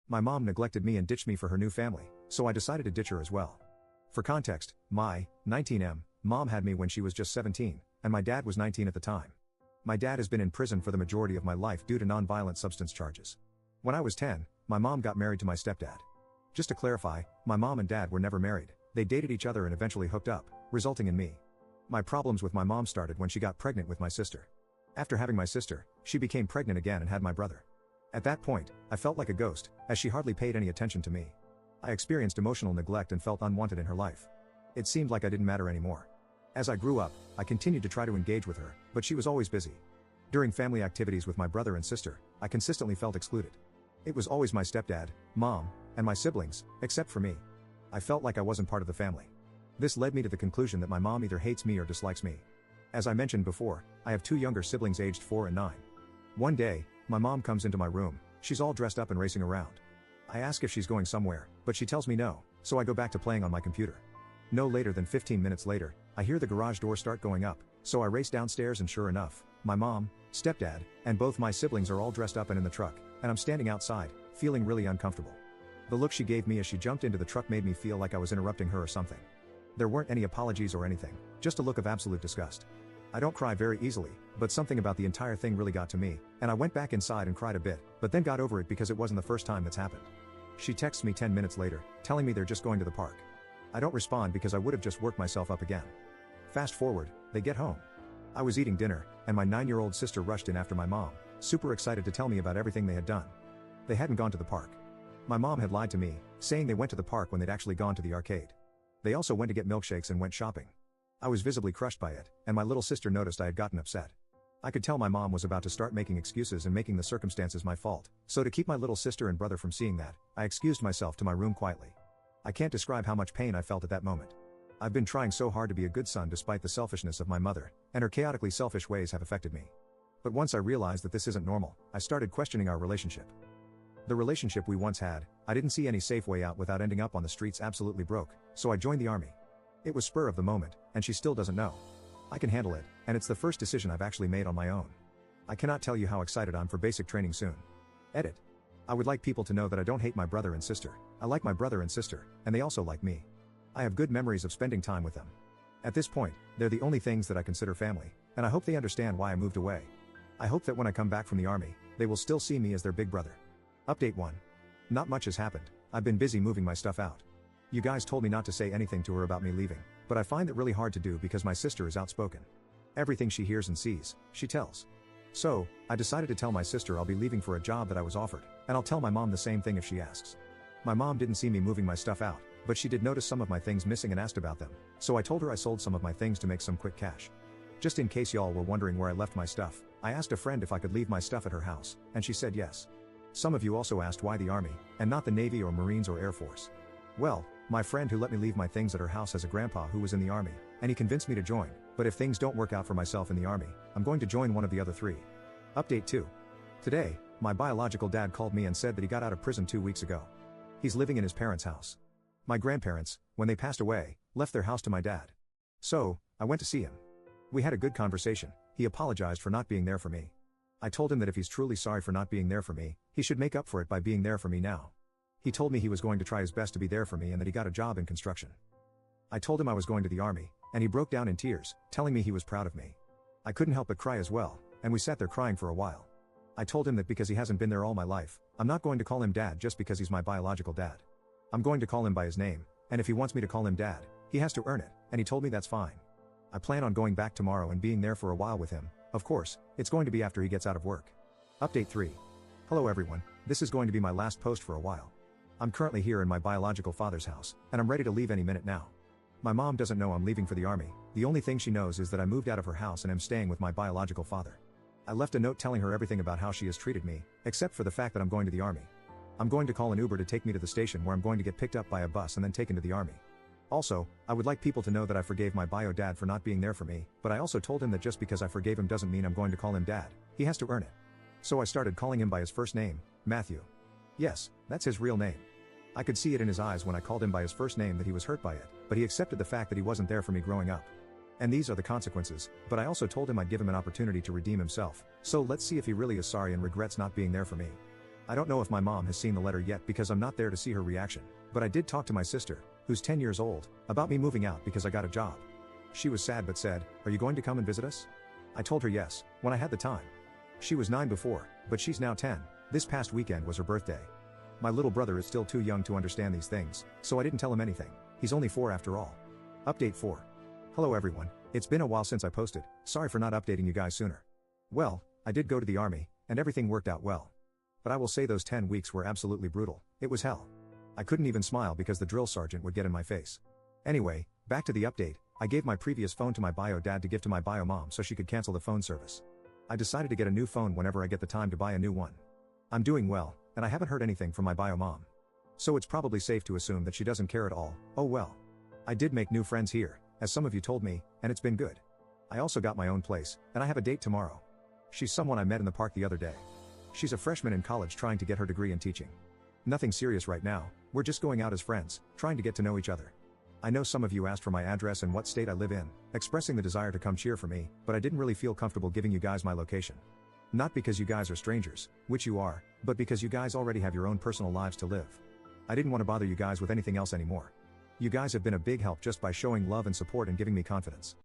My mom neglected me and ditched me for her new family, so I decided to ditch her as well. For context, my 19M mom had me when she was just 17, and my dad was 19 at the time. My dad has been in prison for the majority of my life due to non-violent substance charges. When I was 10, my mom got married to my stepdad. Just to clarify, my mom and dad were never married, they dated each other and eventually hooked up, resulting in me. My problems with my mom started when she got pregnant with my sister. After having my sister, she became pregnant again and had my brother. At that point, I felt like a ghost, as she hardly paid any attention to me. I experienced emotional neglect and felt unwanted in her life. It seemed like I didn't matter anymore. As I grew up, I continued to try to engage with her, but she was always busy. During family activities with my brother and sister, I consistently felt excluded. It was always my stepdad, mom, and my siblings, except for me. I felt like I wasn't part of the family. This led me to the conclusion that my mom either hates me or dislikes me. As I mentioned before, I have 2 younger siblings aged 4 and 9. One day, my mom comes into my room, she's all dressed up and racing around. I ask if she's going somewhere, but she tells me no, so I go back to playing on my computer. No later than 15 minutes later, I hear the garage door start going up, so I race downstairs and sure enough, my mom, stepdad, and both my siblings are all dressed up and in the truck, and I'm standing outside, feeling really uncomfortable. The look she gave me as she jumped into the truck made me feel like I was interrupting her or something. There weren't any apologies or anything, just a look of absolute disgust. I don't cry very easily, but something about the entire thing really got to me, and I went back inside and cried a bit, but then got over it because it wasn't the first time that's happened. She texts me 10 minutes later, telling me they're just going to the park. I don't respond because I would have just worked myself up again. Fast forward, they get home. I was eating dinner, and my 9-year-old sister rushed in after my mom, super excited to tell me about everything they had done. They hadn't gone to the park. My mom had lied to me, saying they went to the park when they'd actually gone to the arcade. They also went to get milkshakes and went shopping. I was visibly crushed by it, and my little sister noticed I had gotten upset. I could tell my mom was about to start making excuses and making the circumstances my fault, so to keep my little sister and brother from seeing that, I excused myself to my room quietly. I can't describe how much pain I felt at that moment. I've been trying so hard to be a good son despite the selfishness of my mother, and her chaotically selfish ways have affected me. But once I realized that this isn't normal, I started questioning our relationship. The relationship we once had, I didn't see any safe way out without ending up on the streets absolutely broke, so I joined the army. It was spur of the moment, and she still doesn't know. I can handle it, and it's the first decision I've actually made on my own. I cannot tell you how excited I'm for basic training soon. Edit. I would like people to know that I don't hate my brother and sister. I like my brother and sister, and they also like me. I have good memories of spending time with them. At this point, they're the only things that I consider family, and I hope they understand why I moved away. I hope that when I come back from the army, they will still see me as their big brother. Update 1. Not much has happened. I've been busy moving my stuff out. You guys told me not to say anything to her about me leaving, but I find it really hard to do because my sister is outspoken. Everything she hears and sees, she tells. So, I decided to tell my sister I'll be leaving for a job that I was offered, and I'll tell my mom the same thing if she asks. My mom didn't see me moving my stuff out, but she did notice some of my things missing and asked about them, so I told her I sold some of my things to make some quick cash. Just in case y'all were wondering where I left my stuff, I asked a friend if I could leave my stuff at her house, and she said yes. Some of you also asked why the Army, and not the Navy or Marines or Air Force. Well, my friend who let me leave my things at her house has a grandpa who was in the Army, and he convinced me to join, but if things don't work out for myself in the Army, I'm going to join one of the other 3. Update 2. Today, my biological dad called me and said that he got out of prison 2 weeks ago. He's living in his parents' house. My grandparents, when they passed away, left their house to my dad. So, I went to see him. We had a good conversation. He apologized for not being there for me. I told him that if he's truly sorry for not being there for me, he should make up for it by being there for me now. He told me he was going to try his best to be there for me and that he got a job in construction. I told him I was going to the Army, and he broke down in tears, telling me he was proud of me. I couldn't help but cry as well, and we sat there crying for a while. I told him that because he hasn't been there all my life, I'm not going to call him dad just because he's my biological dad. I'm going to call him by his name, and if he wants me to call him dad, he has to earn it, and he told me that's fine. I plan on going back tomorrow and being there for a while with him. Of course, it's going to be after he gets out of work. Update 3. Hello everyone, this is going to be my last post for a while. I'm currently here in my biological father's house, and I'm ready to leave any minute now. My mom doesn't know I'm leaving for the Army. The only thing she knows is that I moved out of her house and am staying with my biological father. I left a note telling her everything about how she has treated me, except for the fact that I'm going to the Army. I'm going to call an Uber to take me to the station where I'm going to get picked up by a bus and then taken to the Army. Also, I would like people to know that I forgave my bio dad for not being there for me, but I also told him that just because I forgave him doesn't mean I'm going to call him dad. He has to earn it. So I started calling him by his first name, Matthew. Yes, that's his real name. I could see it in his eyes when I called him by his first name that he was hurt by it, but he accepted the fact that he wasn't there for me growing up. And these are the consequences, but I also told him I'd give him an opportunity to redeem himself, so let's see if he really is sorry and regrets not being there for me. I don't know if my mom has seen the letter yet because I'm not there to see her reaction, but I did talk to my sister, who's 10 years old, about me moving out because I got a job. She was sad but said, "Are you going to come and visit us?" I told her yes, when I had the time. She was 9 before, but she's now 10. This past weekend was her birthday. My little brother is still too young to understand these things, so I didn't tell him anything. He's only 4 after all. Update 4. Hello everyone, it's been a while since I posted, sorry for not updating you guys sooner. Well, I did go to the army, and everything worked out well. But I will say those 10 weeks were absolutely brutal, it was hell. I couldn't even smile because the drill sergeant would get in my face. Anyway, back to the update, I gave my previous phone to my bio dad to give to my bio mom so she could cancel the phone service. I decided to get a new phone whenever I get the time to buy a new one. I'm doing well, and I haven't heard anything from my bio mom. So it's probably safe to assume that she doesn't care at all. Oh well. I did make new friends here, as some of you told me, and it's been good. I also got my own place, and I have a date tomorrow. She's someone I met in the park the other day. She's a freshman in college trying to get her degree in teaching. Nothing serious right now, we're just going out as friends, trying to get to know each other. I know some of you asked for my address and what state I live in, expressing the desire to come cheer for me, but I didn't really feel comfortable giving you guys my location. Not because you guys are strangers, which you are, but because you guys already have your own personal lives to live. I didn't want to bother you guys with anything else anymore. You guys have been a big help just by showing love and support and giving me confidence.